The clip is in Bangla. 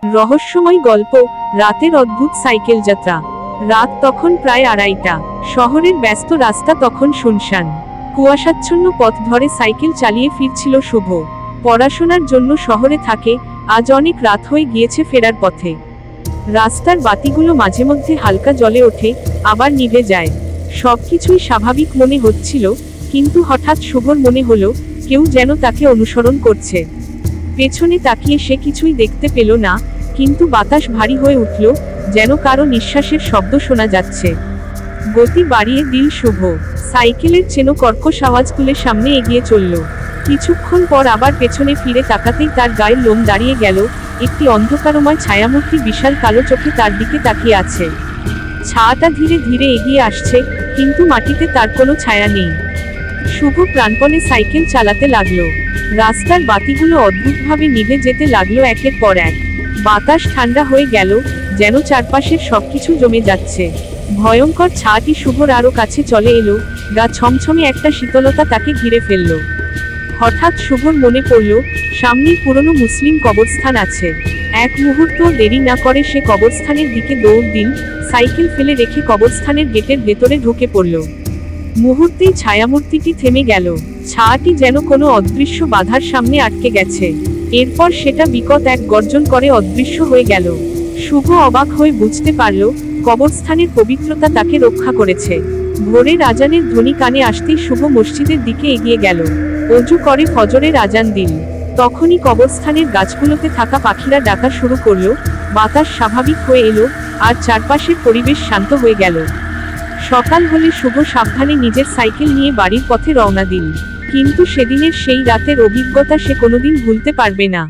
রহস্যময় গল্প, রাতের অদ্ভুত সাইকেল যাত্রা। রাত তখন প্রায় 2:30। শহরের ব্যস্ত রাস্তা তখন শুনশান। কুয়াশাচ্ছন্ন পথ ধরে সাইকেল চালিয়ে ফিরছিল শুভ। পড়াশোনার জন্য শহরে থাকে, আজ অনেক রাত হয়ে গিয়েছে ফেরার পথে। রাস্তার বাতিগুলো মাঝে মধ্যে হালকা জ্বলে ওঠে, আবার নিভে যায়। সবকিছুই স্বাভাবিক মনে হচ্ছিল, কিন্তু হঠাৎ শুভর মনে হলো কেউ যেন তাকে অনুসরণ করছে। পেছনে তাকিয়ে সে কিছুই দেখতে পেল না, কিন্তু বাতাস ভারী হয়ে উঠল, যেন কারো নিঃশ্বাসের শব্দ শোনা যাচ্ছে। গতি বাড়িয়ে দিল শুভ। সাইকেলের চেনো কর্কশ আওয়াজ তুলে সামনে এগিয়ে চলল। কিছুক্ষণ পর আবার পেছনে ফিরে তাকাতেই তার গায়ের লোম দাঁড়িয়ে গেল। একটি অন্ধকারময় ছায়ামূর্তি বিশাল কালো চোখে তার দিকে তাকিয়ে আছে। ছায়াটা ধীরে ধীরে এগিয়ে আসছে, কিন্তু মাটিতে তার কোনো ছায়া নেই। শুভ প্রাণপণে সাইকেল চালাতে লাগলো। রাস্তার বাতিগুলো অদ্ভুতভাবে নিভে যেতে লাগলো একের পর এক। বাতাস ঠান্ডা হয়ে গেল, যেন চারপাশের সবকিছু জমে যাচ্ছে। ভয়ঙ্কর ছায়াটি শুভর আরো কাছে চলে এলো, গা ছমছমে একটা শীতলতা তাকে ঘিরে ফেলল। হঠাৎ শুভর মনে পড়ল, সামনেই পুরনো মুসলিম কবরস্থান আছে। এক মুহূর্ত দেরি না করে সে কবরস্থানের দিকে দৌড় দিল, সাইকেল ফেলে রেখে কবরস্থানের গেটের ভেতরে ঢুকে পড়ল। মুহূর্তেই ছায়ামূর্তিটি থেমে গেল। ছায়াটি যেন কোনো অদৃশ্য বাধার সামনে আটকে গেছে। এরপর সেটা বিকট এক গর্জন করে অদৃশ্য হয়ে গেল। শুভ অবাক হয়ে বুঝতে পারল, কবরস্থানের পবিত্রতা তাকে রক্ষা করেছে। ভোরের আজানের ধ্বনি কানে আসতেই শুভ মসজিদের দিকে এগিয়ে গেল। অজু করে ফজরের আজান দিল। তখনই কবরস্থানের গাছগুলোতে থাকা পাখিরা ডাকা শুরু করলো। বাতাস স্বাভাবিক হয়ে এলো, আর চারপাশের পরিবেশ শান্ত হয়ে গেল। সকাল হলে শুভ সাবধানে নিজের সাইকেল নিয়ে বাড়ির পথে রওনা দিল। কিন্তু সেদিনের সেই রাতের অভিজ্ঞতা সে কোনোদিন ভুলতে পারবে না।